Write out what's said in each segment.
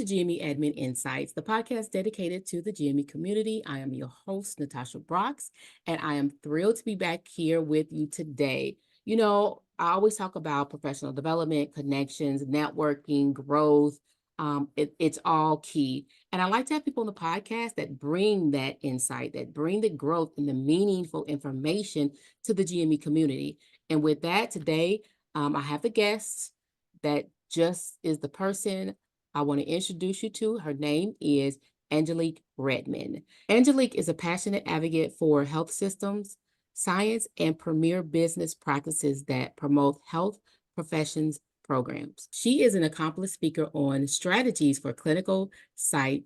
to GME Admin Insights, the podcast dedicated to the GME community. I am your host, Natasha Brox, and I am thrilled to be back here with you today. I always talk about professional development, connections, networking, growth. It's all key. And I like to have people on the podcast that bring that insight, that bring the growth and the meaningful information to the GME community. And with that, today, I have a guest that just is the person I want to introduce you to. Her name is Angelique Redmond. Angelique is a passionate advocate for health systems, science, and premier business practices that promote health professions programs. She is an accomplished speaker on strategies for clinical site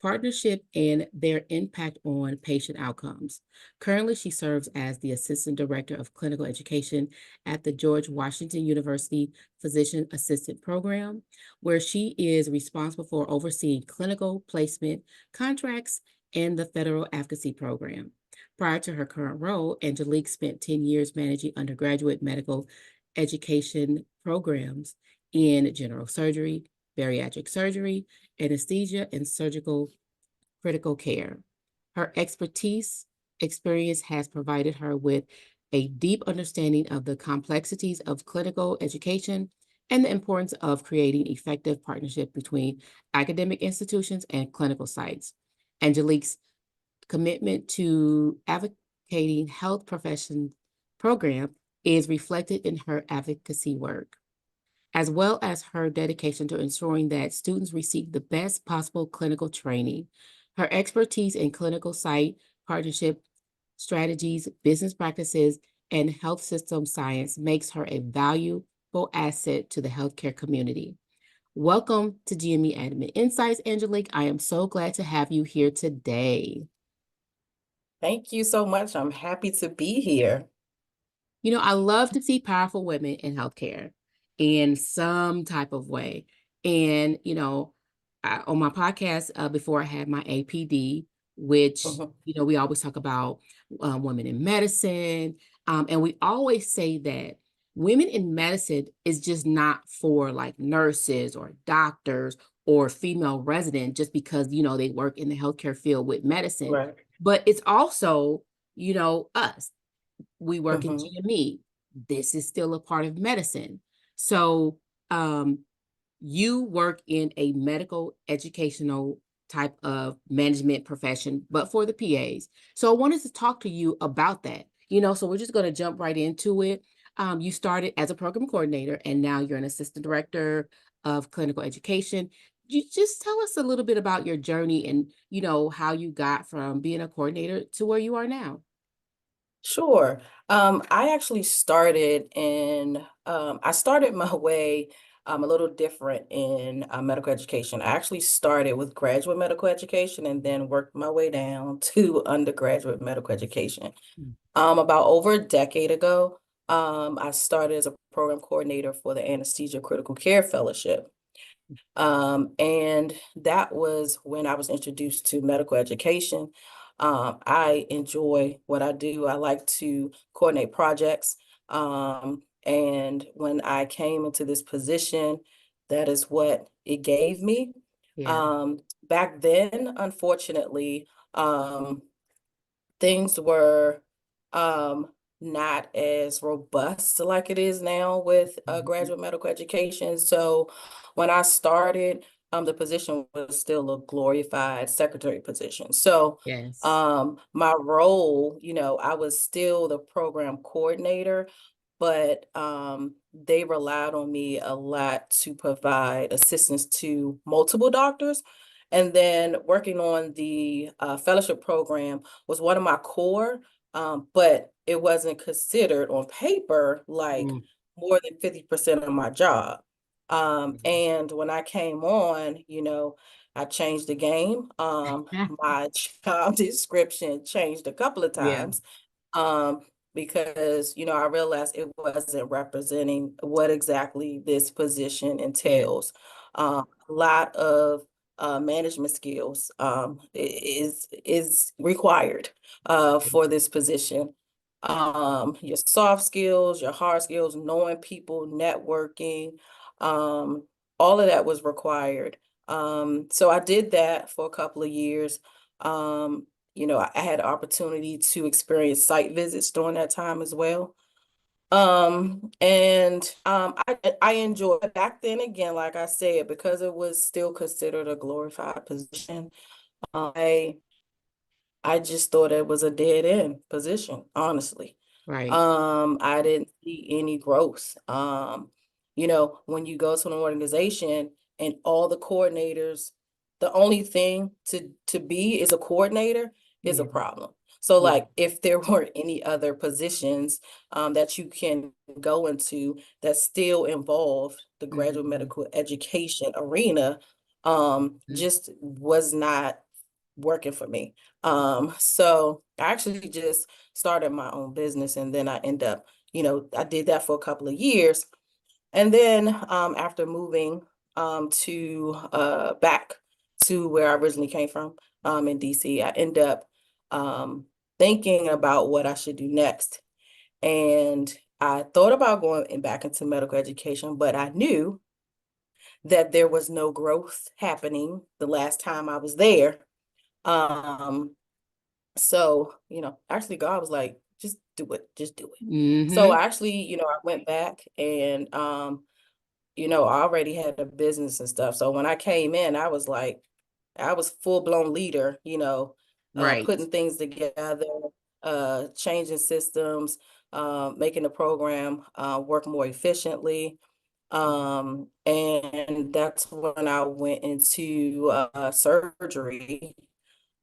partnership and their impact on patient outcomes. Currently, she serves as the Assistant Director of Clinical Education at the George Washington University Physician Assistant Program, where she is responsible for overseeing clinical placement contracts and the federal advocacy program. Prior to her current role, Angelique spent 10 years managing undergraduate medical education programs in general surgery, bariatric surgery, anesthesia, and surgical critical care. Her experience has provided her with a deep understanding of the complexities of clinical education and the importance of creating effective partnership between academic institutions and clinical sites. Angelique's commitment to advocating health profession program is reflected in her advocacy work, as well as her dedication to ensuring that students receive the best possible clinical training. Her expertise in clinical site partnership strategies, business practices, and health system science makes her a valuable asset to the healthcare community. Welcome to GME Admin Insights, Angelique. I am so glad to have you here today. Thank you so much. I'm happy to be here. I love to see powerful women in healthcare in some type of way. And, on my podcast before I had my APD, which, we always talk about women in medicine. And we always say that women in medicine is just not for like nurses or doctors or female residents just because, they work in the healthcare field with medicine. Right. But it's also, us. We work in GME. This is still a part of medicine. So you work in a medical educational type of management profession, but for the PAs. So I wanted to talk to you about that. So we're just going to jump right into it. You started as a program coordinator, and now you're an assistant director of clinical education. You just tell us a little bit about your journey and, how you got from being a coordinator to where you are now. Sure. I actually started I started my way a little different in medical education. I actually started with graduate medical education and then worked my way down to undergraduate medical education. About over a decade ago, I started as a program coordinator for the Anesthesia Critical Care Fellowship. And that was when I was introduced to medical education. I enjoy what I do. I like to coordinate projects. And when I came into this position, that is what it gave me. Yeah. Back then, unfortunately, things were not as robust like it is now with graduate medical education. So when I started, the position was still a glorified secretary position. So Yes. my role, I was still the program coordinator, but they relied on me a lot to provide assistance to multiple doctors. And then working on the fellowship program was one of my core, but it wasn't considered on paper like more than 50% of my job. And when I came on, I changed the game. My job description changed a couple of Yeah. times. Because, I realized it wasn't representing what exactly this position entails. A lot of management skills is required for this position. Your soft skills, your hard skills, knowing people, networking, all of that was required. So I did that for a couple of years. I had the opportunity to experience site visits during that time as well. I enjoyed it. Back then again, like I said, because it was still considered a glorified position. I I just thought it was a dead end position, honestly. Right. I didn't see any growth. When you go to an organization and all the coordinators, the only thing to be is a coordinator is a Yeah. problem. So Yeah. like if there were any other positions that you can go into that still involve the graduate Mhm. medical education arena, just was not working for me. So I actually just started my own business, and then I end up, I did that for a couple of years. And then after moving to back to where I originally came from in DC, I end up thinking about what I should do next. And I thought about going back into medical education, but I knew that there was no growth happening the last time I was there. Um, actually God was like, just do it, just do it. So Mhm. I actually, I went back and I already had a business and stuff. So when I came in, I was full-blown leader, Right. putting things together, changing systems, making the program work more efficiently. And that's when I went into surgery,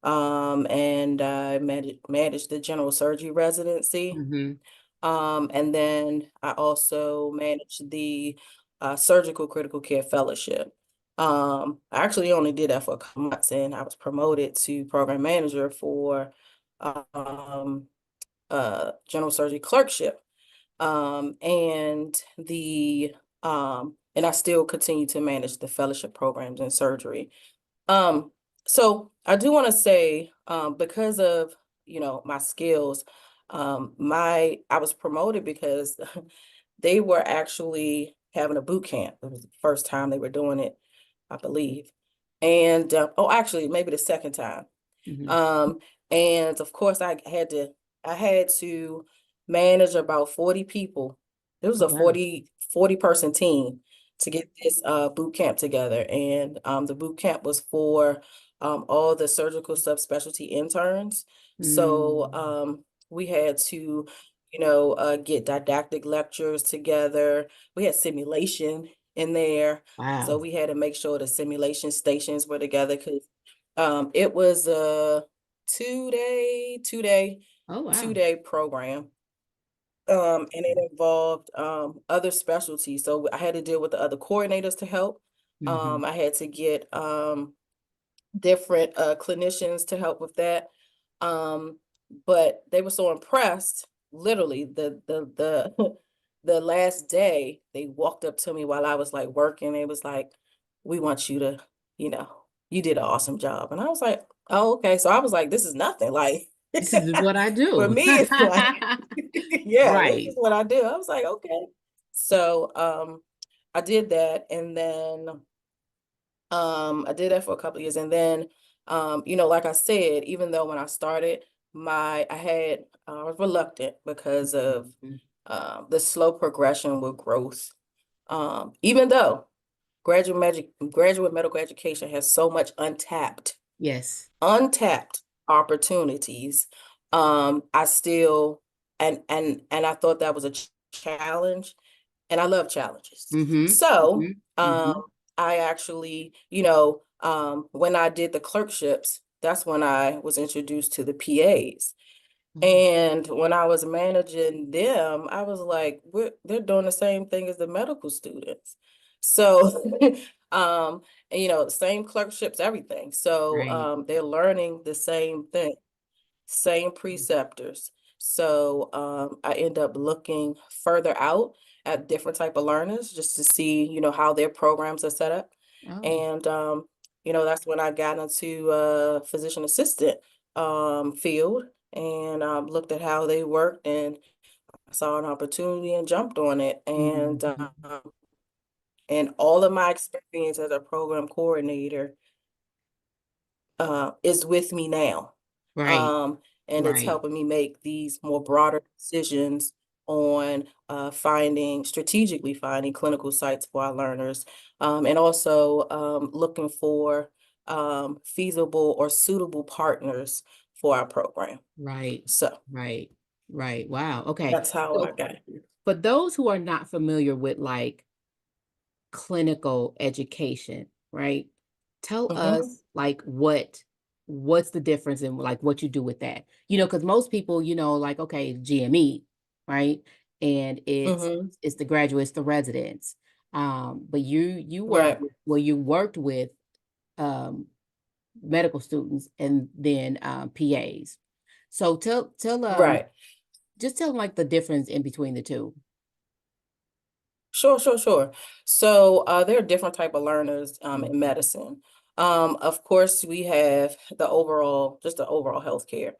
and I managed the general surgery residency. Mhm. And then I also managed the surgical critical care fellowship. I actually only did that for a couple months, and I was promoted to program manager for um, general surgery clerkship. And I still continue to manage the fellowship programs in surgery. Um, so I do want to say, because of, my skills, I was promoted because they were actually having a boot camp. It was the first time they were doing it, I believe. And, oh, actually, maybe the second time. Mhm. Um, and of course I had to manage about 40 people. It was Oh, a wow. 40 person team to get this boot camp together. And the boot camp was for all the surgical subspecialty interns. So Mm. we had to, get didactic lectures together. We had simulation in there. So Wow. we had to make sure the simulation stations were together because it was a two day, two day, Oh, two wow. day program. And it involved other specialties. So I had to deal with the other coordinators to help. Mhm. I had to get different clinicians to help with that. Um, but they were so impressed. Literally, the the last day they walked up to me while I was like working. It was like, "We want you to, you know, you did an awesome job." And I was like, "Oh, okay." So I was like, "This is nothing." Like This is what I for do. me, it's like, yeah, this is Right. what I do. I was like, okay. So I did that, and then I did that for a couple of years, and then like I said, even though when I started, I was reluctant because of Mhm. the slow progression with growth. Even though graduate medical education has so much Yes. untapped opportunities, I still and I thought that was a challenge, and I love challenges. Mhm. So, Mhm. Mhm. I actually, when I did the clerkships, that's when I was introduced to the PAs. Oh. And when I was managing them, I was like, they're doing the same thing as the medical students. So, um, same clerkships, everything. So, Right. they're learning the same thing, same preceptors. So I end up looking further out at different type of learners just to see, how their programs are set up. Oh. And that's when I got into physician assistant field, and looked at how they worked, and saw an opportunity and jumped on it. And Mhm. And all of my experience as a program coordinator is with me now. Right. Um, and it's Right. helping me make these more broader decisions on strategically finding clinical sites for our learners, and also looking for feasible or suitable partners for our program. Right. So Right. Right. Wow. Okay. that's how I So got here. for those who are not familiar with like clinical education, right? Tell Mm-hmm. us like what's the difference in like what you do with that? Because most people, like okay, GME, right? And it's Mm-hmm. it's the graduates, the residents. But Right. you worked with um medical students and then PAs. So tell Right. just tell them like the difference in between the two. Sure, sure, sure. So there are different type of learners in Mhm. medicine. Of course, we have just the overall healthcare.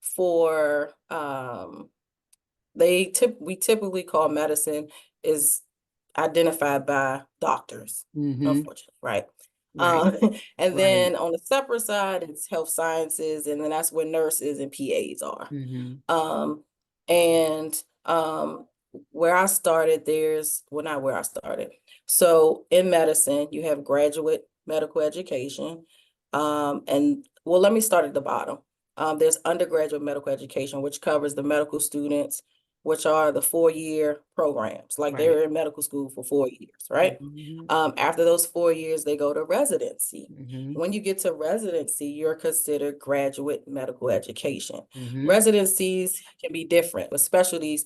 For we typically call medicine is identified by doctors, Mhm. unfortunately, right? Right. Um, and Right. then on the separate side, it's health sciences, and then that's where nurses and PAs are. Mhm. Um, and where I started, not where I started. So in medicine, you have graduate medical education. And well, let me start at the bottom. There's undergraduate medical education, which covers the medical students, which are the 4-year programs, like Right. they're in medical school for 4 years, right? Mhm. After those 4 years, they go to residency. Mhm. When you get to residency, you're considered graduate medical education. Mhm. Residencies can be different, but specialties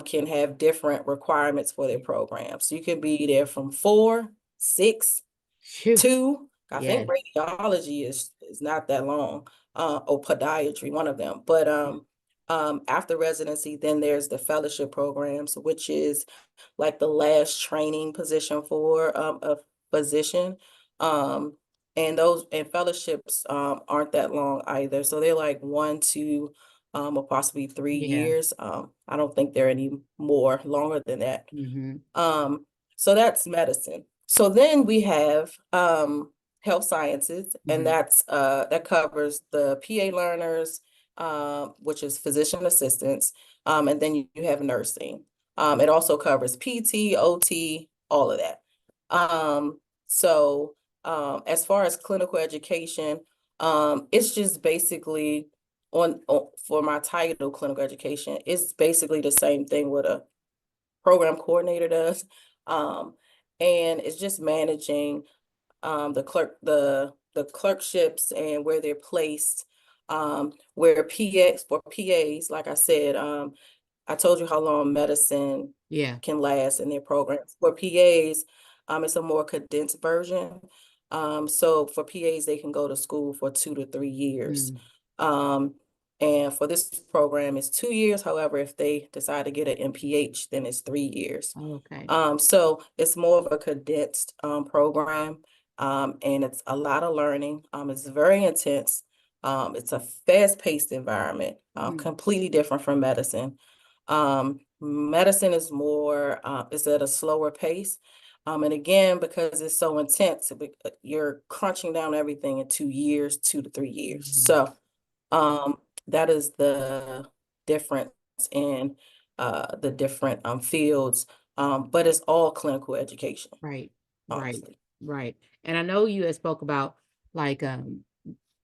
can have different requirements for their programs. So you can be there from 4, 6, Phew. 2. I think Yes. radiology is not that long, or podiatry, one of them. But after residency, then there's the fellowship programs, which is like the last training position for a physician. Um, and fellowships aren't that long either. So they're like 1, 2, or possibly 3 Yeah. years. I don't think they're any more longer than that. Mhm. Um, so that's medicine. So then we have health sciences, and Mhm. that covers the PA learners, which is physician assistants, and then you have nursing. It also covers PT, OT, all of that. So as far as clinical education, it's just basically for my title, clinical education, it's basically the same thing with a program coordinator does. Um, and it's just managing the clerkships and where they're placed. Where PAs, like I said, I told you how long medicine Yeah. can last in their programs. For PAs, it's a more condensed version. So for PAs, they can go to school for 2 to 3 years. Mm. Um, and for this program, it's 2 years. However, if they decide to get an MPH, then it's 3 years. Okay. So it's more of a condensed program, and it's a lot of learning. It's very intense. It's a fast-paced environment, Mm. completely different from medicine. Medicine is at a slower pace. And again, because it's so intense, you're crunching down everything in 2 years, 2 to 3 years. Mhm. So that is the difference in the different fields, but it's all clinical education, Right. Right. honestly. Right. And I know you had spoke about like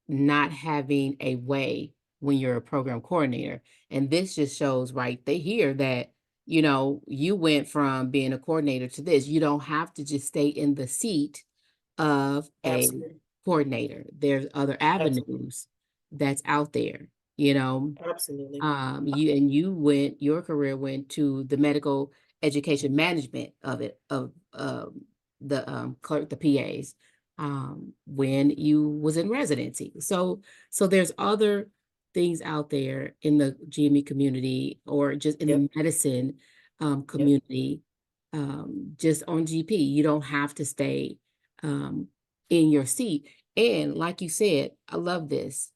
not having a way when you're a program coordinator. And this just shows right they hear that, you went from being a coordinator to this. You don't have to just stay in the seat of a Absolutely. coordinator. There's other Absolutely. avenues that's out there, you know. Absolutely. Your career went to the medical education management of it, of the clerk, the PAs, when you was in residency. So there's other things out there in the GME community or just in Yep. the medicine Yep. community, just on GP. You don't have to stay um in your seat. And like you said, I love this,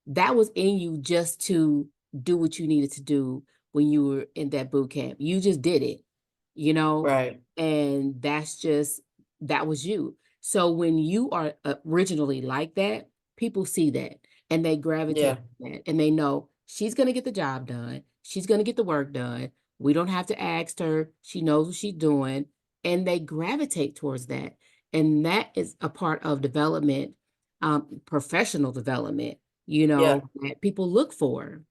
that was in you just to do what you needed to do when you were in that boot camp. You just did it. you know, Right. and that was you. So when you are originally like that, people see that and they gravitate Yeah. to that and they know she's going to get the job done. She's going to get the work done. We don't have to ask her. She knows what she's doing. And they gravitate towards that. And that is a part of development, professional development, Yeah. that people look for.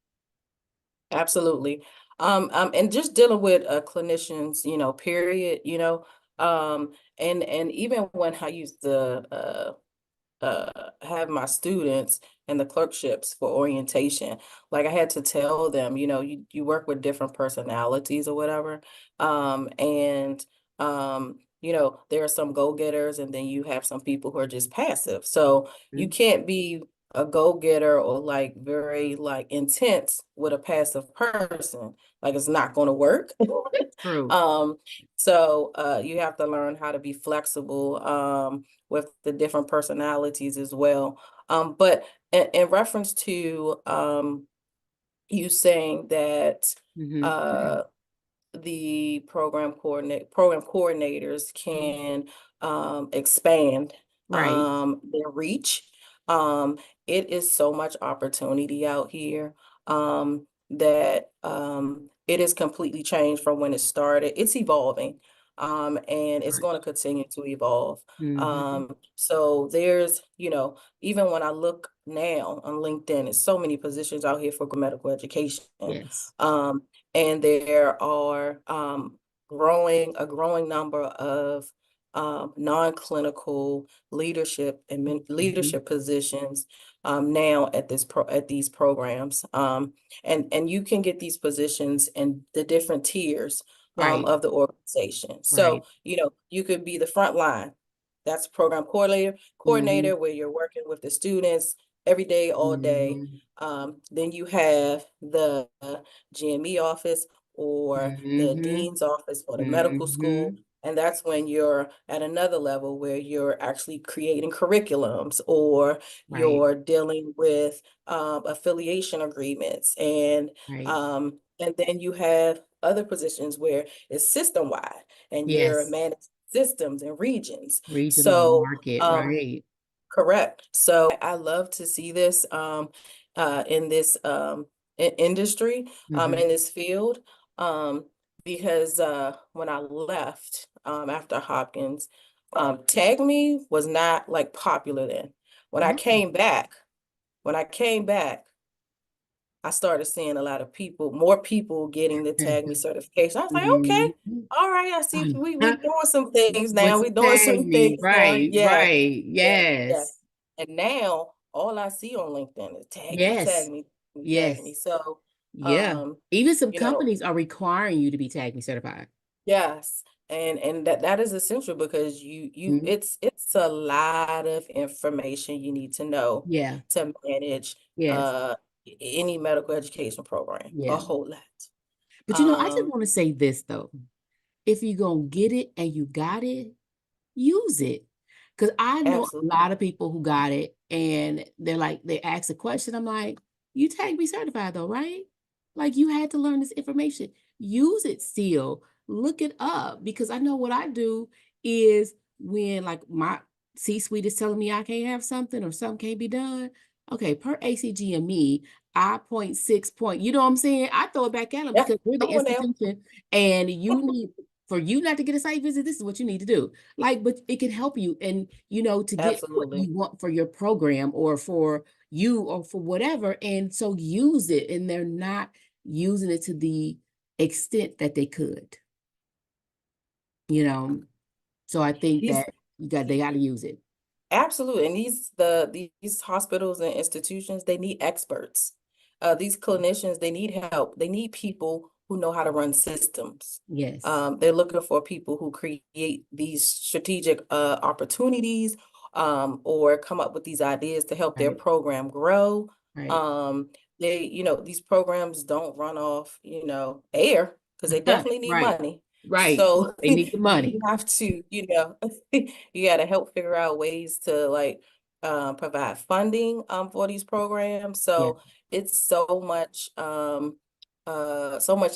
Absolutely. And just dealing with clinicians, period, and even when I used to have my students and the clerkships for orientation, like I had to tell them, you work with different personalities or whatever. And there are some go-getters and then you have some people who are just passive. So you Mhm. can't be a go-getter or like very like intense with a passive person. Like it's not going to work. True. Um, so you have to learn how to be flexible. With the different personalities as well. But in reference to you saying that Hmm. uh, the program coordinators Mhm. can expand Right. their reach. Um, it is so much opportunity out here that it is completely changed from when it started. It's evolving. And it's Right. going to continue to evolve. Hmm. So there's, even when I look now on LinkedIn, there's so many positions out here for medical education. Yes. Um, and there are a growing number of non-clinical leadership and Hmm. leadership positions now at these programs. And you can get these positions in the different tiers Right. of the organization. Right. So, you could be the front line. That's program Hmm. coordinator where you're working with the students every day, all day. Hmm. Then you have the GME office or the Hmm. dean's office or the medical school. Hmm. And that's when you're at another level where you're actually creating curriculums or Right. you're dealing with affiliation agreements. Right. And then you have other positions where it's system wide and you're Yes. managing systems and regions. Regional So, market. um, Right. correct. So I love to see this in this industry Hmm. in this field um, because when I left after Hopkins, Tag Me was not like popular then. When I Oh. came back, when I came back, I started seeing a lot of more people getting the Tag Me certification. I was like, okay, Hmm. all right, I see we doing some things now. What's We doing tag some me? things now. Right. Yeah, Right. yeah, yeah. Yes. And now all I see on LinkedIn is Yes. tag me, tag me. Yes. So, Yeah. um, Even some you know, companies are requiring you to be tag me certified. yes. And that is essential because Mhm. it's a lot of information you need to know Yeah. to manage Yes. any medical education program, a Yeah. whole lot. But I just Um, want to say this though. If you're gonna get it and you got it, use it. Because I know a Absolutely. lot of people who got it and they're like, they ask a question. I'm like, you tag me certified though, right? Like you had to learn this information. Use it still. Look it up because I know what I do is when like my C-suite is telling me I can't have something or something can't be done. Okay, per ACG and me, I point six point. You know what I'm saying? I throw it back at them Yeah, because we're the come on now. institution and you need for you not to get a site visit, this is what you need to do. Like, but it can help you and to get what Absolutely. you want for your program or for you or for whatever. And so use it. And they're not using it to the extent that they could, you know. So I think These that they gotta use it. Absolutely. And these hospitals and institutions, they need experts. These clinicians, they need help. They need people who know how to run systems. Yes. They're looking for people who create these strategic opportunities or come up with these ideas to help their Right. program grow. Right. Um, these programs don't run off, air because they definitely need Right. money. Right. So They need the you money. have to, you got to help figure out ways to like provide funding for these programs. Yeah. So it's so much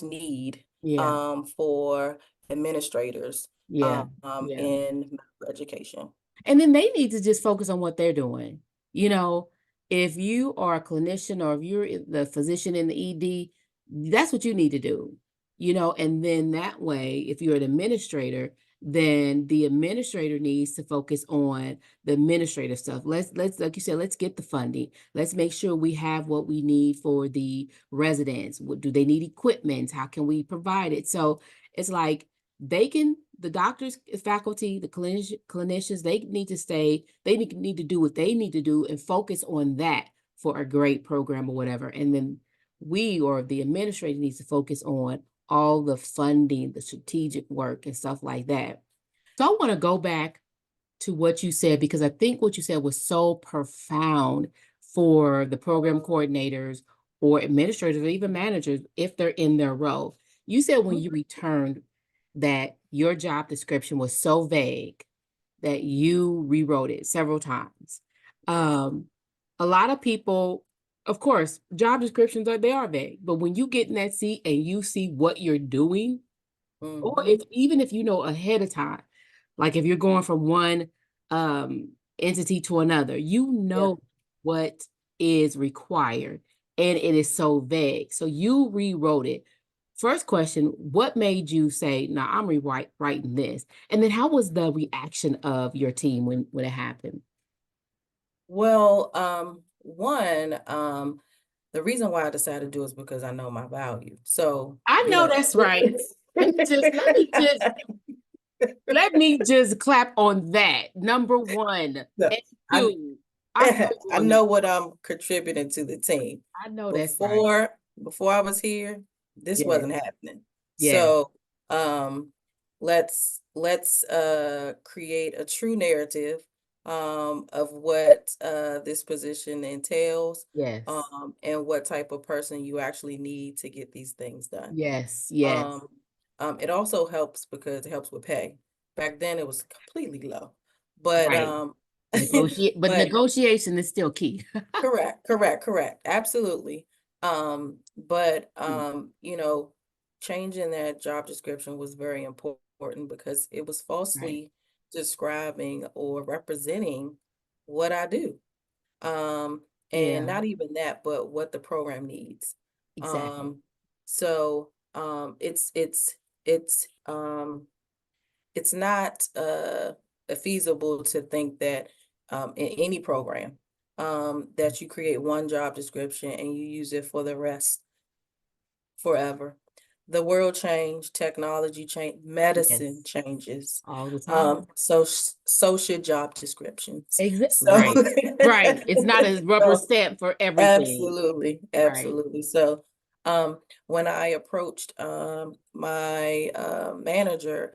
need Yeah. for administrators Yeah. Yeah. in medical education. And then they need to just focus on what they're doing. You know, if you are a clinician or if you're the physician in the ED, that's what you need to do. And then that way, if you're an administrator, then the administrator needs to focus on the administrative stuff. Let's like you said, let's get the funding. Let's make sure we have what we need for the residents. What do they need equipment? How can we provide it? So it's like the doctors, faculty, the clinicians, they need to stay, they need to do what they need to do and focus on that for a great program or whatever. And then we or the administrator needs to focus on all the funding, the strategic work and stuff like that. So I want to go back to what you said because I think what you said was so profound for the program coordinators or administrators or even managers if they're in their role. You said when you returned that your job description was so vague that you rewrote it several times. Um, a lot of people, of course, job descriptions they are vague, but when you get in that seat and you see what you're doing, or Mm-hmm. if even if you know ahead of time, like if you're going from one um entity to another, you Yeah. know what is required and it is so vague. So you rewrote it. First question, what made you say, "No, I'm rewriting this"? And then how was the reaction of your team when it happened? Well, one, the reason why I decided to do it is because I know my value. So, I you know know, that's right. Let me just clap on that. Number one. no, And I two, I feel you I on that. know what I'm contributing to the team. I know that's right. Before before I was here, this Yes, wasn't happening. yes, So, let's create a true narrative of what this position entails yes, and what type of person you actually need to get these things done. yes, yes. Um, it also helps because it helps with pay. Back then it was completely low. But Right. Negotiate, but but negotiation is still key. correct. Absolutely. But Mm, changing that job description was very important because it was right. falsely describing or representing what I do. And Yeah, not even that, but what the program needs. exactly. Um, so it's not feasible to think that in any program that you create one job description and you use it for the rest forever. The world changed, technology changed, medicine Yes, changes. all the time. So should job descriptions. So Right. Right. It's not a rubber so stamp for everything. absolutely, Right. absolutely. So, when I approached my manager,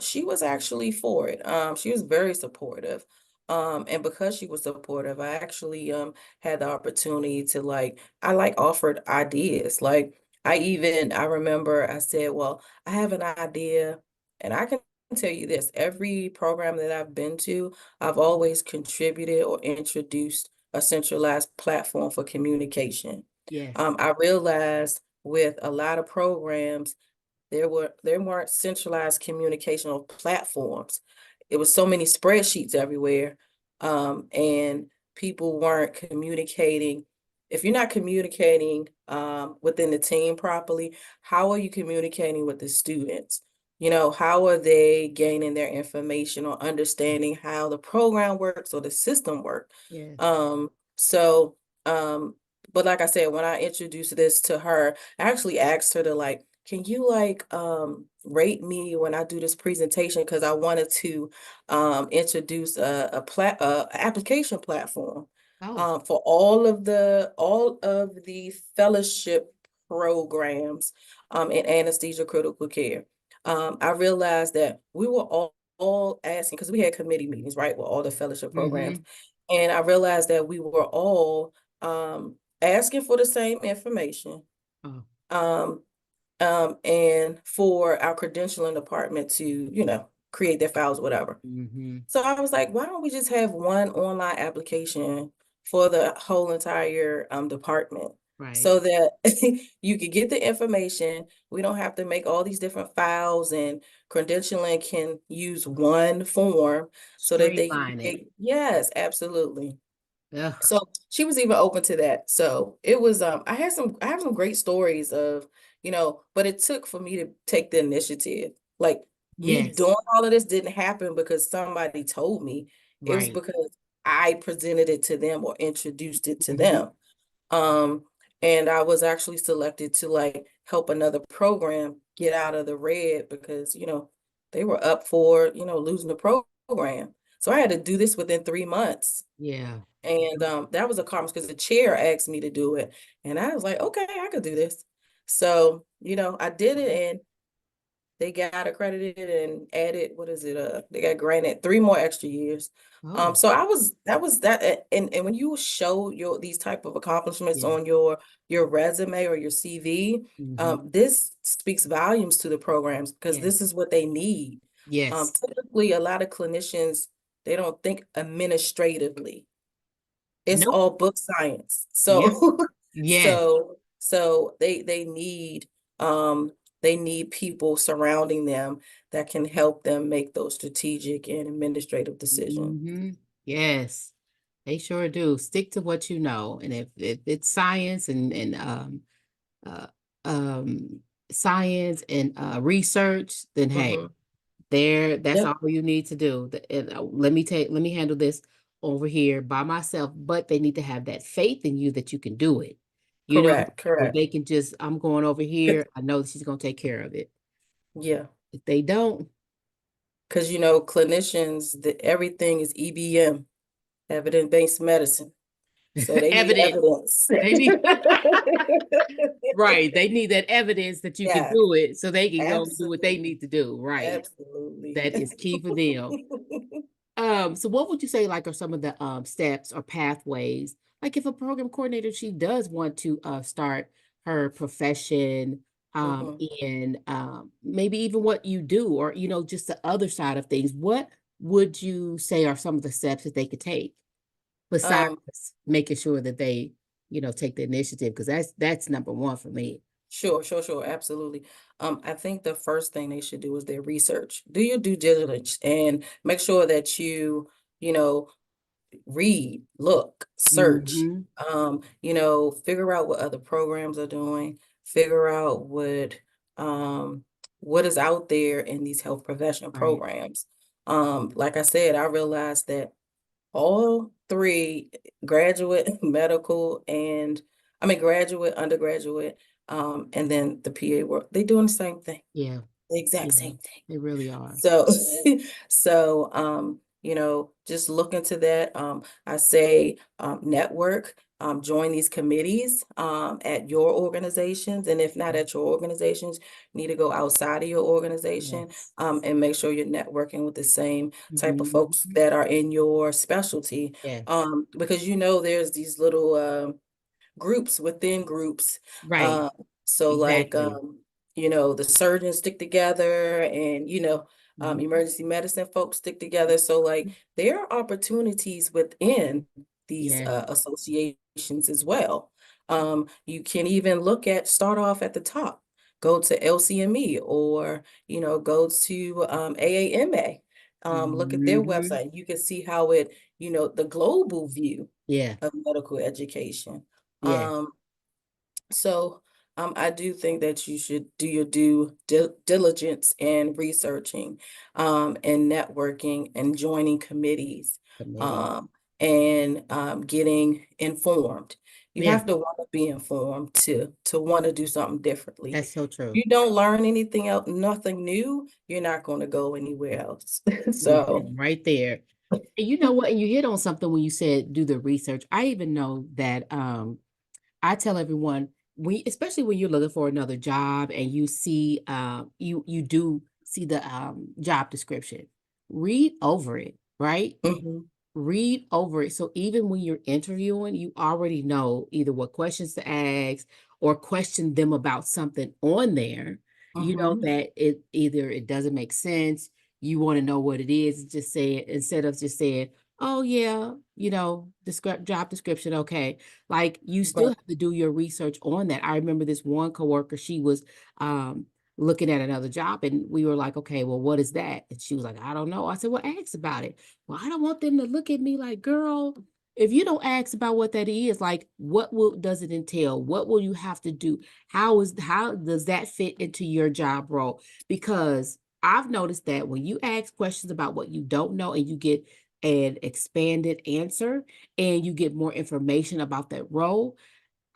she was actually for it. She was very supportive. And because she was supportive, I actually had the opportunity to like offered ideas. Like I remember I said, well, I have an idea, and I can tell you this, every program that I've been to, I've always contributed or introduced a centralized platform for communication. Yes. I realized with a lot of programs, there weren't centralized communicational platforms. It was so many spreadsheets everywhere, and people weren't communicating. If you're not communicating within the team properly, how are you communicating with the students? How are they gaining their information or understanding how the program works or the system works? Yes. So, but like I said, when I introduced this to her, I actually asked her to can you rate me when I do this presentation? Because I wanted to introduce application platform Oh. for all of the fellowship programs in anesthesia critical care. I realized that we were all asking because we had committee meetings, right, with all the fellowship programs. Mm-hmm. And I realized that we were all asking for the same information. Oh. Um, and for our credentialing department to, create their files, whatever. Mm-hmm. So I was like, why don't we just have one online application for the whole entire department? Right. so that you can get the information. We don't have to make all these different files, and credentialing can use one form so that they can Streamline it. get, yes, absolutely. Ugh. So she was even open to that. So it was I have some great stories of, but it took for me to take the initiative. Like, me Yes. doing all of this didn't happen because somebody told me. It was Right. because I presented it to them or introduced it to Mhm. them. Um, and I was actually selected to like help another program get out of the red because, they were up for, losing the program. So I had to do this within 3 months. Yeah. And that was a conference because the chair asked me to do it. And I was like, okay, I could do this. So, I did it, and they got accredited and added, what is it? They got granted 3 more extra years. Oh, So that was that. And when you show these type of accomplishments yeah. on your resume or your CV, Hmm. this speaks volumes to the programs because Yes. this is what they need. Yes. Typically, a lot of clinicians, they don't think administratively. It's Nope. all book science. Yep. So Yes. so um they need people surrounding them that can help them make those strategic and administrative decisions. Hmm. Yes. They sure do. Stick to what you know. And if it's science and uh um science and research, then hey, Hmm. that's Yep. all you need to do. And, let me handle this over here by myself, but they need to have that faith in you that you can do it. You know, Correct, where correct. they can just, I'm going over here. I know that she's going to take care of it. Yeah. If they don't, Because clinicians, everything is EBM, evidence-based medicine. So they need evidence. evidence. They need right. They need that evidence that you can Yeah, do it so they can go and do what they absolutely. need to do. Right. Absolutely. That is key for them. So what would you say like are some of the steps or pathways? Like if a program coordinator, she does want to start her profession Mhm. in maybe even what you do or just the other side of things, what would you say are some of the steps that they could take besides Um, making sure that they, take the initiative? Because that's number one for me. sure, sure, sure, absolutely. I think the first thing they should do is their research. Do your due diligence and make sure that you know, read, look, search, Hmm. figure out what other programs are doing, figure out what is out there in these health professional Right. programs. Like I said, I realized that all three, graduate, medical, and I mean graduate, undergraduate, and then the PA work, they doing the same thing, Yeah. the exact Yeah. same thing. They really are. So, just look into that. I say network, join these committees at your organizations. And if not at your organizations, you need to go outside of your organization Yes. and make sure you're networking with the same type of folks Mhm. that are in your specialty. Yes. Because there's these little groups within groups. Right. Um, so like Exactly. the surgeons stick together, and Mhm. emergency medicine folks stick together. So like there are opportunities within these Yes. associations as well. You can even start off at the top, go to LCME, or go to AAMA. Look at their Mhm. website. You can see how the global view Yeah. of medical education. Yeah. Um, so I do think that you should do your diligence in researching, and networking and joining committees, Committee. um, and getting informed. You Yeah. have to want to be informed to want to do something differently. That's so true. You don't learn anything else, nothing new, you're not going to go anywhere else. So, Right there. And you know what? And you hit on something when you said do the research. I even know that I tell everyone especially when you're looking for another job and you see you do see the job description, read over it, right? mhm, Read over it. So even when you're interviewing, you already know either what questions to ask or question them about something on there. You know mhm, that it doesn't make sense. You want to know what it is. Just say it instead of just saying, oh yeah, job description, okay. Like you still Right. have to do your research on that. I remember this one coworker, she was looking at another job and we were like, okay, well, what is that? And she was like, I don't know. I said, well, ask about it. Well, I don't want them to look at me like, girl, if you don't ask about what that is, like what will does it entail? What will you have to do? How does that fit into your job role? Because I've noticed that when you ask questions about what you don't know and you get an expanded answer and you get more information about that role,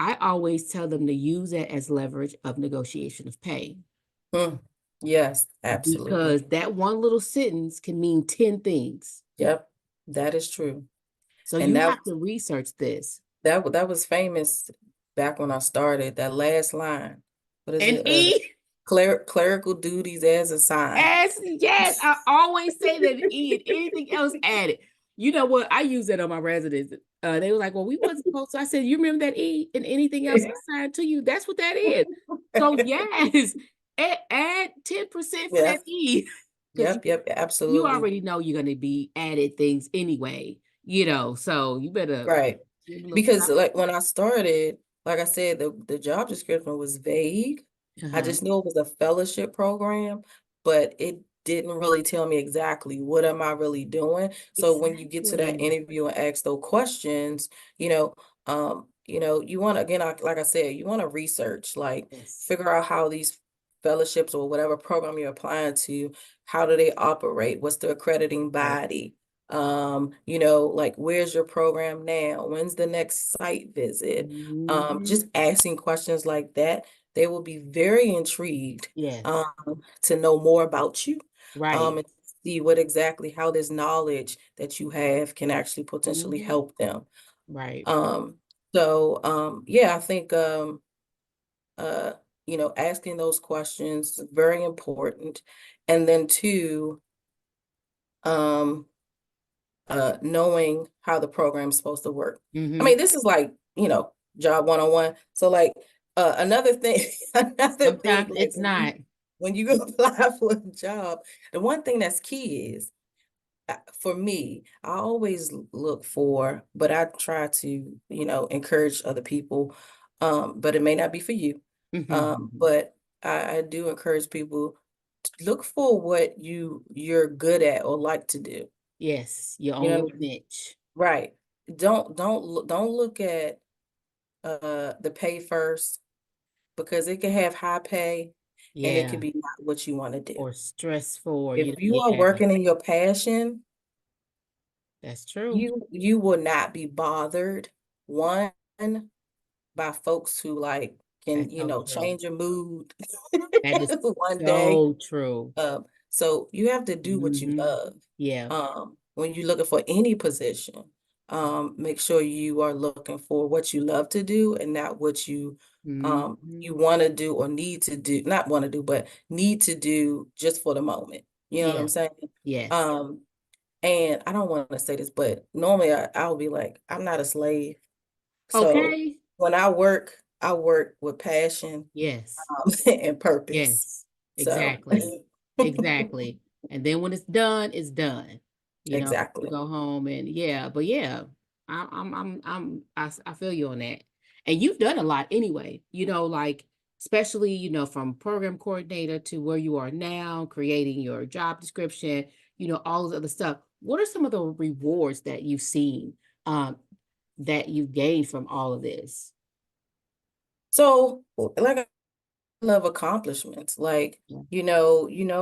I always tell them to use it as leverage of negotiation of pay Mm. Yes, absolutely. because that one little sentence can mean 10 things. Yep, that is true. So And you have to research this. that was famous back when I started. That last line. What is And it? E, Clerical duties as assigned. as yes, I always say that E and anything else added. You know what? I use that on my residents. They were like, well, we wasn't supposed to. I said, you remember that E and anything else assigned to you? That's what that is. So yes, add 10% for Yeah. that E. Because Yep, you absolutely. already know you're gonna be added things anyway, so you better Right. give a little Because stuff. like when I started, like I said, the job description was vague. I Uh-huh. just knew it was a fellowship program, but it didn't really tell me exactly what am I really doing. So when you get to that Exactly. interview and ask those questions, you want to, again, like I said, you want to research, like Yes. figure out how these fellowships or whatever program you're applying to, how do they operate? What's the accrediting Right. body? Like where's your program now? When's the next site visit? Mhm. Just asking questions like that, they will be very intrigued Yes. um to know more about you, Right. and see what exactly how this knowledge that you have can actually potentially Mhm. help them. Right. Um, yeah, I think uh, asking those questions is very important. And then two, um knowing how the program is supposed to work. I Mhm. mean, this is like, job 101. So like another thing, another thing, Sometimes like it's not. when you apply for a job, the one thing that's key is for me, I always look for, but I try to, encourage other people, but it may not be for you. Mhm. But I do encourage people to look for what you're good at or like to do. Yes, your You own know, little niche. right. Don't look at the pay first because it can have high pay and it could Yeah. be not what you want to do. Or stressful or If you are yeah, working in your passion, that's true. you will not be bothered, one, by folks who like can, That's so true. change your mood That is one day. so true. So you have to do what you Mhm. love. Yeah. When you're looking for any position, make sure you are looking for what you love to do and not what you Mhm. want to do or need to do, not want to do, but need to do just for the moment. You know what I'm Yeah. saying? Yes. Um, and I don't want to say this, but normally I'll be like, I'm not a slave. So Okay. when I work with passion, Yes. and purpose. Yes, So exactly. Exactly. And then when it's done, it's done. You exactly. go home and yeah, but yeah, I feel you on that. And you've done a lot anyway, like especially, from program coordinator to where you are now, creating your job description, all this other stuff. What are some of the rewards that you've seen that you've gained from all of this? So like I love accomplishments. Like, Yeah.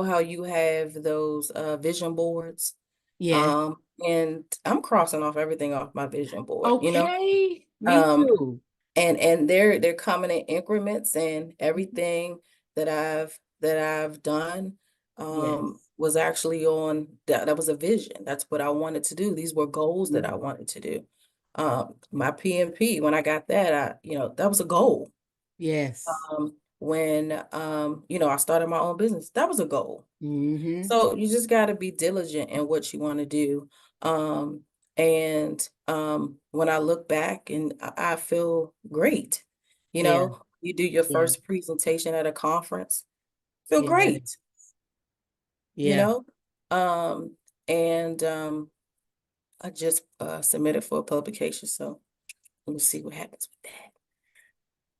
how you have those vision boards. Yes. And I'm crossing off everything off my vision board. Okay. Me Um, too. and they're coming in increments and everything that I've done Yes. was actually on that was a vision. That's what I wanted to do. These were goals that I Mhm. wanted to do. My PMP, when I got that, that was a goal. Yes. When I started my own business, that was a goal. Mhm. So you just got to be diligent in what you want to do. And when I look back and I feel great, Yeah. you do your Yeah. first presentation at a conference, feel Yeah. great, you Yeah. know? Um, and I just submitted for a publication, so we'll see what happens with that.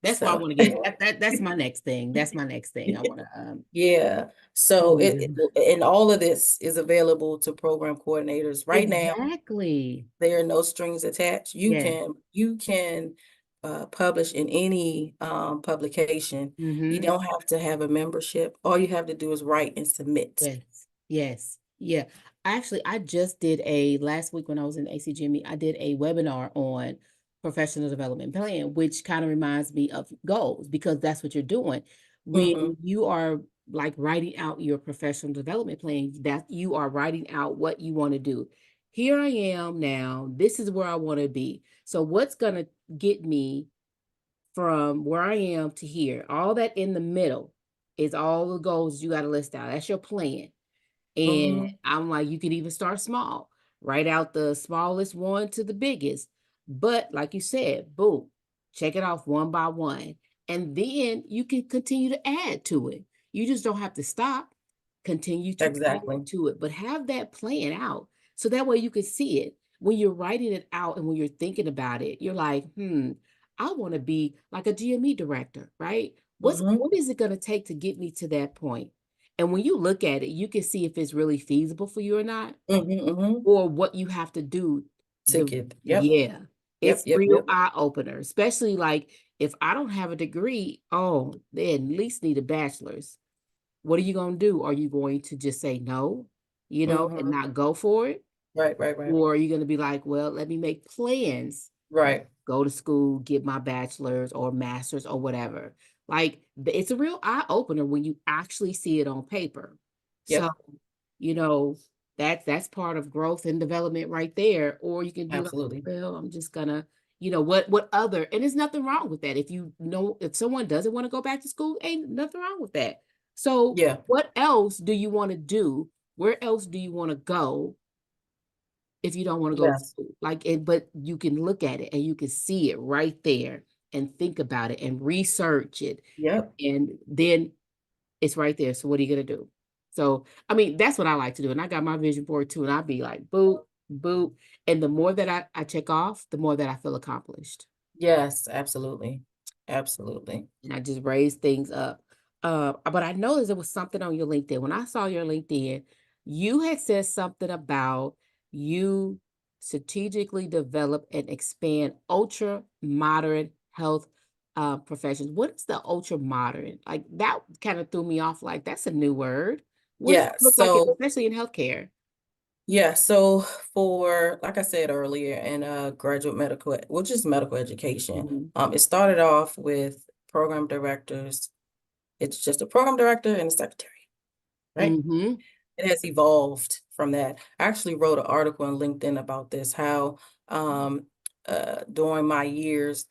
That's what I So want to get. That's my next thing. That's my next thing. I want to yeah, so and all of this is available to program coordinators right now. exactly. There are no strings attached. Yes. You can publish in any publication. You Mm-hmm. don't have to have a membership. All you have to do is write and submit. Yes. Yes. Yeah. Actually, I just did a last week when I was in ACGME, I did a webinar on professional development plan, which kind of reminds me of goals because that's what you're doing. Hmm. When you are like writing out your professional development plan, that you are writing out what you want to do. Here I am now. This is where I want to be. So what's going to get me from where I am to here? All that in the middle is all the goals you got to list out. That's your plan. And Hmm. I'm like, you could even start small, write out the smallest one to the biggest. But like you said, boom, check it off one by one. And then you can continue to add to it. You just don't have to stop, continue to Exactly. add to it, but have that plan out. So that way you can see it. When you're writing it out and when you're thinking about it, you're like, I want to be like a GME director, right? Hmm. What is it going to take to get me to that point? And when you look at it, you can see if it's really feasible for you or not, Hmm. Hmm. or what you have to do. The Ticket. Yep. yeah, Yep. it's Yep. real Yep. eye opener, especially like if I don't have a degree, oh, they at least need a bachelor's. What are you going to do? Are you going to just say no, and Hmm. not go for it? Right. Right. Right. Or are you going to be like, well, let me make plans, Right. go to school, get my bachelor's or master's or whatever. Like it's a real eye opener when you actually see it on paper. So, Yep. you know, that's part of growth and development right there. Or you can be like, Absolutely. well, I'm just gonna, what other, and there's nothing wrong with that. If someone doesn't want to go back to school, ain't nothing wrong with that. So Yeah. what else do you want to do? Where else do you want to go if you don't want to go to Yes. school? But you can look at it and you can see it right there and think about it and research it. Yep. And then it's right there. So what are you gonna do? So I mean, that's what I like to do. And I got my vision board too. And I'd be like, boop, boop. And the more that I check off, the more that I feel accomplished. Yes. Absolutely. Absolutely. And I just raise things up. But I noticed there was something on your LinkedIn. When I saw your LinkedIn, you had said something about you strategically develop and expand ultra modern health professions. What is the ultra modern? Like that kind of threw me off. Like that's a new word. What does it Yeah. look like, So especially in healthcare? yeah, so for like I said earlier in graduate medical, which is medical education, Mm-hmm. it started off with program directors. It's just a program director and a secretary, right? Mm-hmm. It has evolved from that. I actually wrote an article on LinkedIn about this, how during my years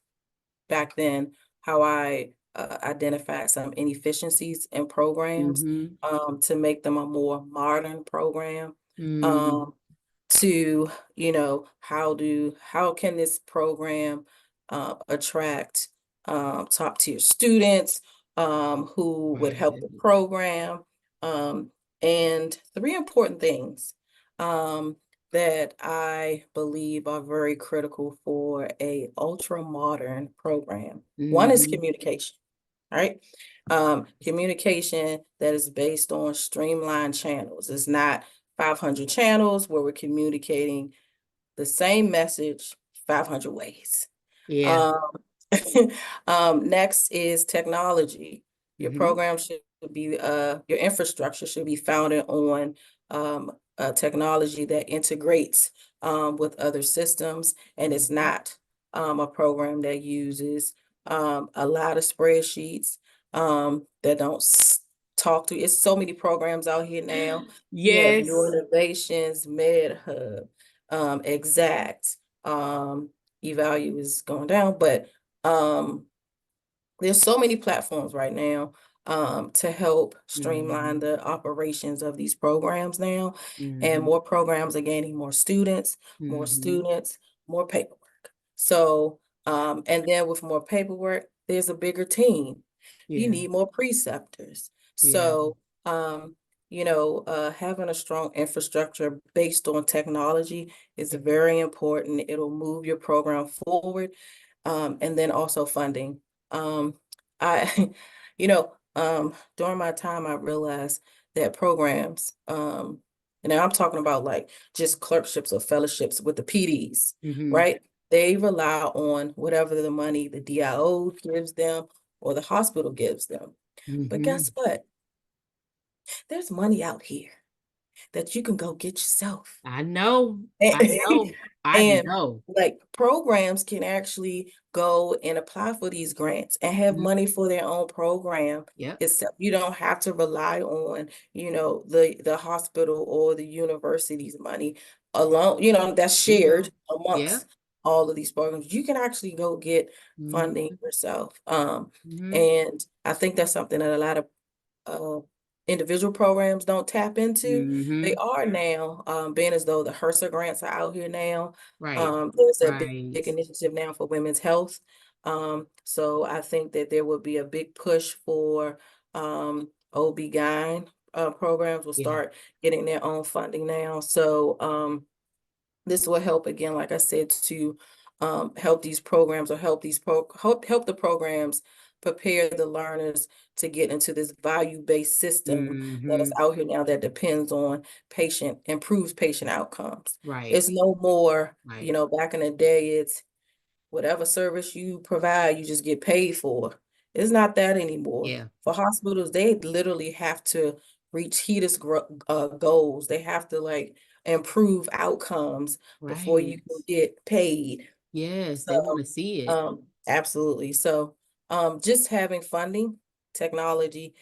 back then, how I identified some inefficiencies in programs Mm-hmm. to make them a more modern program. Mm-hmm. Um, to how can this program attract top tier students who would help Right. the program, um, and three important things that I believe are very critical for a ultra modern program. One is Mm-hmm. communication, right? Communication that is based on streamlined channels. It's not 500 channels where we're communicating the same message 500 ways. Yeah. Um, next is technology. Your Mm-hmm. program should be, your infrastructure should be founded on technology that integrates with other systems, and it's Mm-hmm. not a program that uses a lot of spreadsheets that don't talk to. It's so many programs out here now. You have New Yes. Innovations, MedHub, Exact, eValue is going down, but um, there's so many platforms right now to help streamline Mhm, the operations of these programs now. And mhm, more programs are gaining more mhm. students, more paperwork. So, and then with more paperwork, there's a bigger team. You Yeah, need more preceptors. yeah. So, um, having a strong infrastructure based on technology is very important. It'll move your program forward. And then also funding. I, during my time, I realized that programs, and I'm talking about like just clerkships or fellowships with the PDs, Mm-hmm. right? They rely on whatever the money the DIO gives them or the hospital gives them. But Mm-hmm. guess what? There's money out here that you can go get yourself. I know. And, I know. I and know. like programs can actually go and apply for these grants and have Mhm. money for their own program. Yep. Except you don't have to rely on, the hospital or the university's money alone, that's shared Bingo. Yeah. amongst all of these programs. You can actually go get funding Mm-hmm. yourself. Mm-hmm. And I think that's something that a lot of uh, individual programs don't tap into. They Mm-hmm. are now, being as though the HRSA grants are out here now. Right. There's a big Right. initiative now for women's health. So I think that there will be a big push for OB-GYN programs will Yeah. start getting their own funding now. So this will help again, like I said, to help these programs or help the programs prepare the learners to get into this value-based system that is Mm-hmm. out here now that depends on improves patient outcomes. Right. It's no more, Right. back in the day, it's whatever service you provide, you just get paid for. It's not that anymore. Yeah. For hospitals, they literally have to reach HEDIS goals. They have to like improve outcomes before you Right. can get paid. Yes. They want So, to see it. absolutely. So, just having funding, technology,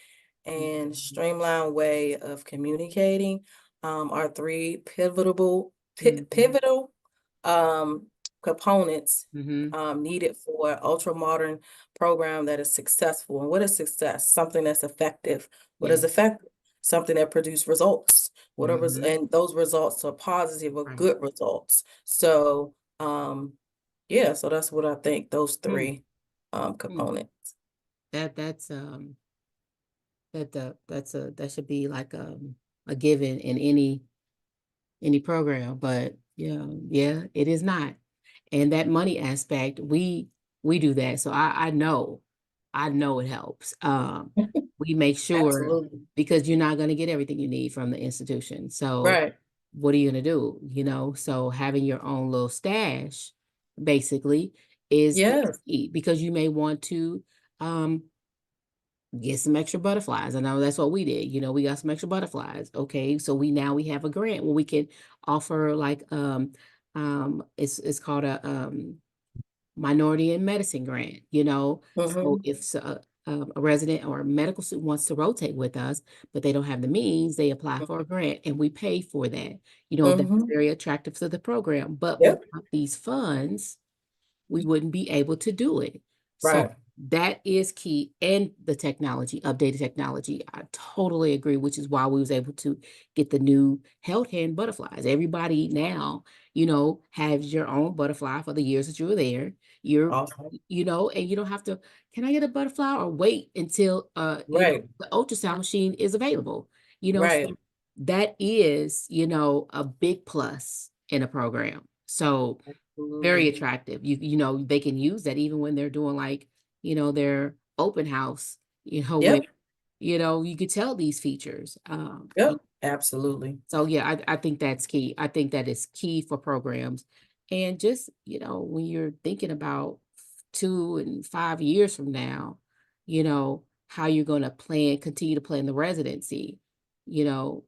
and Mm-hmm. streamlined way of communicating, are three Mm-hmm. pivotal, um, components, Mm-hmm. needed for ultra modern program that is successful. And what is success? Something that's effective. What is Yeah. effective? Something that produce results. Mm-hmm. And those results are positive or Right. good results. So, yeah, so that's what I think, those Hmm. three Hmm. components. That's that should be like a given in any program, but yeah, yeah, it is not. And that money aspect, we do that. So I know it helps. We make sure Absolutely. because you're not going to get everything you need from the institution. So Right. what are you going to do? So having your own little stash basically is Yes. key because you may want to um get some extra butterflies. I know that's what we did. We got some extra butterflies. Okay, so we have a grant where we can offer like it's called a minority in medicine grant. So Mm-hmm. if a resident or a medical student wants to rotate with us, but they don't have the means, they apply for a grant and we pay for that. That's Mm-hmm. very attractive to the program. But Yep. without these funds, we wouldn't be able to do it. So Right. that is key. And the technology, updated technology, I totally agree, which is why we was able to get the new health hand butterflies. Everybody now, has your own butterfly for the years that you were there. You're, Awesome. and you don't have to, can I get a butterfly or wait until Right. the ultrasound machine is available? Right. So that is, a big plus in a program. So very Absolutely. attractive. They can use that even when they're doing like, their open house, where, Yep. you could tell these features. Yep. Absolutely. So yeah, I think that's key. I think that is key for programs. And just, when you're thinking about 2 and 5 years from now, how you're going to continue to plan the residency, you know,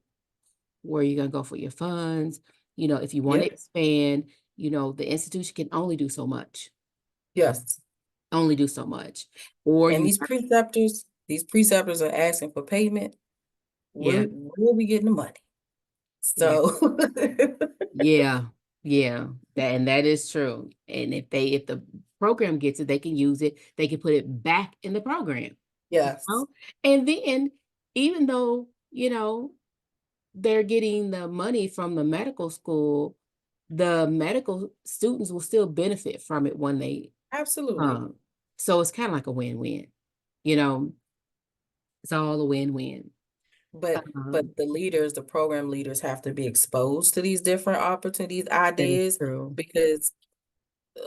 where you're going to go for your funds, if you want to Yep. expand, the institution can Yes. only do so much. Or And you, these preceptors are asking for payment. yeah, Where we getting the money? yeah, So yeah, yeah, that is true. And if the program gets it, they can use it, they can put it back in the program, you yes. know? And then even though, they're getting the money from the medical school, the medical students will still benefit from it when they Absolutely. come. So it's kind of like a win-win, you know, it's all a win-win. But Um, the leaders, the program leaders have to be exposed to these different opportunities, that is ideas, true. because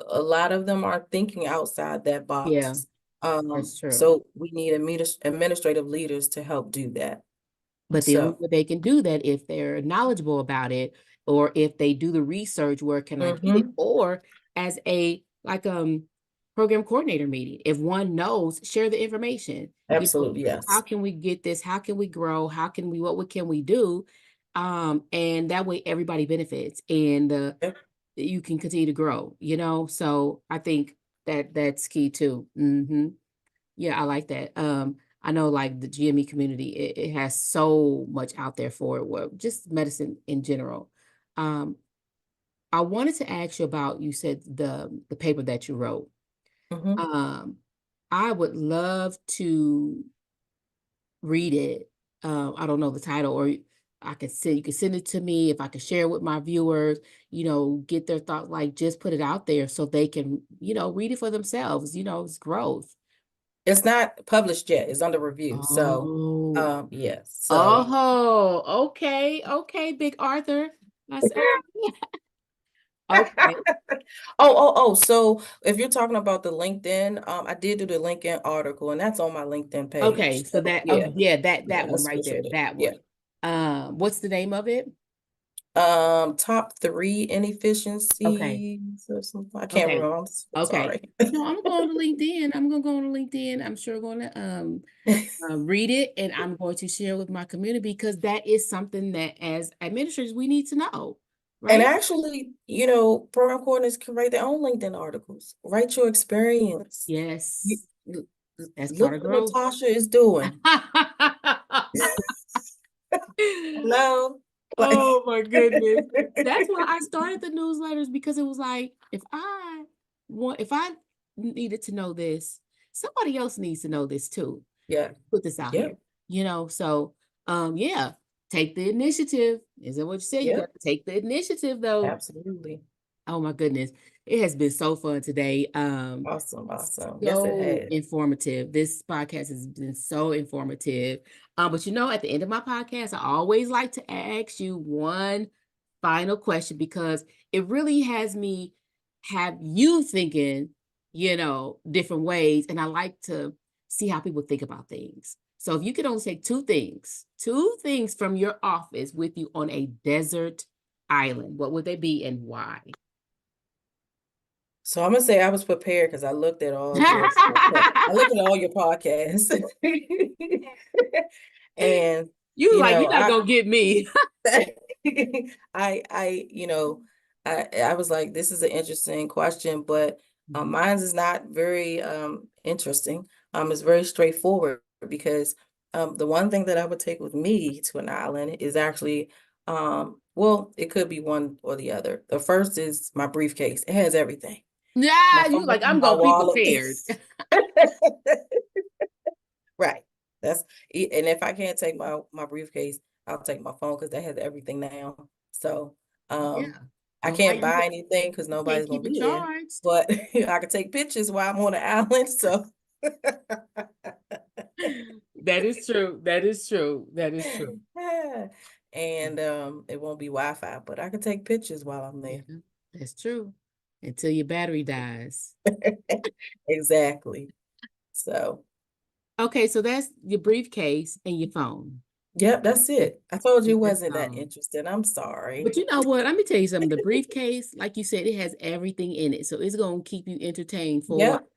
a lot of them are thinking outside that Yeah, box. that's true. So we need administrative leaders to help do that. But the only So, way they can do that if they're knowledgeable about it, or if they do the research, where can I get it? Or as a program coordinator meeting. If one knows, share the information. You know, absolutely, how yes. can we get this? How can we grow? How can we, what can we do? And that way everybody benefits, and Yep. you can continue to grow, you know? So I think that that's key too. Yeah, I like that. I know like the GME community, it has so much out there for it, well, just medicine in general. Um, I wanted to ask you about, you said the paper that you wrote. Mhm. Um, I would love to read it. I don't know the title, or I could send, you could send it to me if I could share it with my viewers, get their thought, like just put it out there so they can, read it for themselves, it's growth. It's not published yet. It's under review. So, Oh, yes. So, oh, okay, okay, Big Arthur. I said, okay, So if you're talking about the LinkedIn, I did do the LinkedIn article, and that's on my LinkedIn okay. page. So So that, yeah, yeah, that one that's right for there, sure. that Yeah. one. What's the name of it? Top three Okay, inefficiencies or something. I can't okay, remember. I'm so okay. sorry. No, I'm going to LinkedIn. I'm gonna go on to LinkedIn. I'm sure going to read it, and I'm going to share with my community, because that is something that as administrators we need to know, And right? actually, program coordinators can write their own LinkedIn articles. Write your experience. You, Yes, that's part look of what growth. Natasha is doing. Hello. Like, Oh my goodness. That's why I started the newsletters, because it was like, if I needed to know this, somebody else needs to know this too. yeah, Put this out here. yep, So yeah, take the initiative. Is that what you said? You got yep, to take the initiative though. absolutely. Oh my goodness. It has been so fun today. Awesome, awesome. Yes, it So has. informative. This podcast has been so informative. But at the end of my podcast, I always like to ask you one final question, because it really has me have you thinking, different ways. And I like to see how people think about things. So if you could only take two things from your office with you on a desert island, what would they be and why? So I'm gonna say I was prepared because I looked at all your stuff. I looked at all your podcasts. And You was you like, know, you're not I gonna get me. I was like, this is an interesting question, but Mhm. mine is not very interesting. It's very straightforward, because the one thing that I would take with me to an island is actually well, it could be one or the other. The first is my briefcase. It has everything. My Yeah, you phone, like, I'm my gonna be wallet. prepared. Right. That's and if I can't take my briefcase, I'll take my phone because that has everything now. So Yeah. I All right, can't buy anything because you can't nobody's gonna keep it be there. charged. But I can take pictures while I'm on the island. So That is true. That is true. That is true. and it won't be Wi-Fi, but I can take pictures while I'm Yeah, there. that's true. Until your battery dies. Exactly. So Okay, so that's your briefcase and your phone. yep, that's it. I told you it That's wasn't that all. interesting. I'm sorry. But you know what? Let me tell you something. The briefcase, like you said, it has everything in it. So it's gonna keep you entertained for a while. Yep.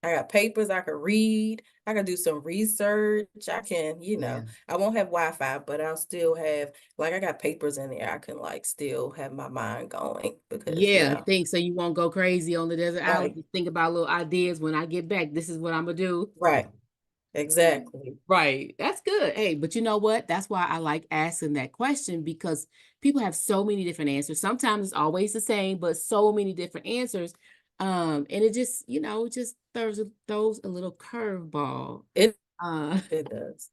I got papers I could read. I could do some research. I can, Yeah. I won't have Wi-Fi, but I'll still have, like, I got papers in there. I can, like, still have my mind going because, Yeah, think so you won't go crazy on the desert island. right, Just think about little ideas. When I get back, this is what I'm gonna do. right, exactly. Right. That's good. Hey, but you know what? That's why I like asking that question, because people have so many different answers. Sometimes it's always the same, but so many different answers. And it just, just throws a little curveball. It Uh, it does.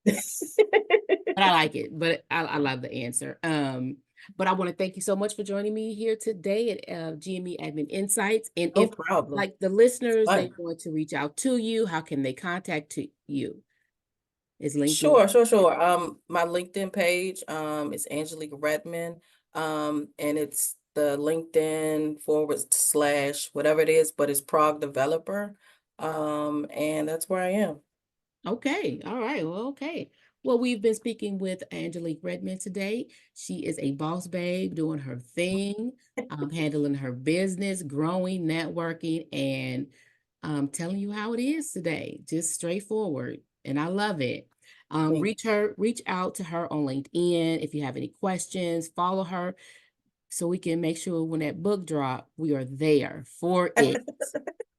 but I like it. But I love the answer. But I want to thank you so much for joining me here today at GME Admin Insights. And No if problem. like the It's listeners, they fun. want to reach out to you, how can they contact you? Is LinkedIn? Sure. My LinkedIn page, is Angelique Redmond. And it's the LinkedIn / whatever it is, but it's Prague developer. And that's where I am. Okay. All right. Well, okay. Well, we've been speaking with Angelique Redmond today. She is a boss babe doing her thing, handling her business, growing, networking, and telling you how it is today. Just straightforward. And I love it. Thank you. Reach out to her on LinkedIn if you have any questions, follow her so we can make sure when that book drop, we are there for it.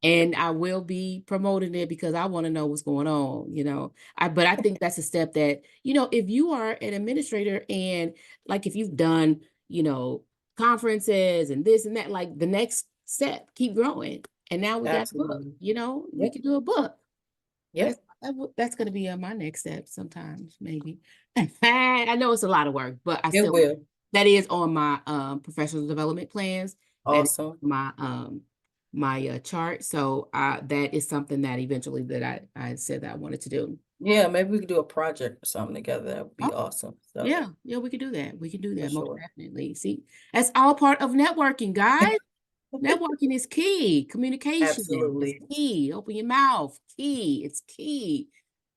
And I will be promoting it because I want to know what's going on, but I think that's a step that, if you are an administrator and like if you've done, you know, conferences and this and that, like the next step, keep growing. And now we got a book, Absolutely. we Yep. can do a book. That's Yep. that's going to be my next step sometimes, maybe. I know it's a lot of work, but It will. that is on my professional development plans. That is Awesome. my chart. So that is something that eventually that I said that I wanted to do. Yeah, maybe we could do a project or something together. That would be Oh, awesome. So yeah, yeah, we could do that. We could do for that most sure. definitely. See, that's all part of networking, guys. Networking is key. Communication is Absolutely. key. Open your mouth. Key. It's key.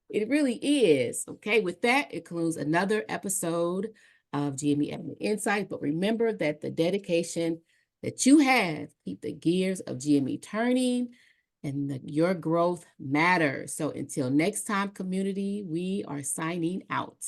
It really is. Okay, with that, it concludes another episode of GME Admin Insight. But remember that the dedication that you have keep the gears of GME turning and that your growth matters. So until next time, community, we are signing out.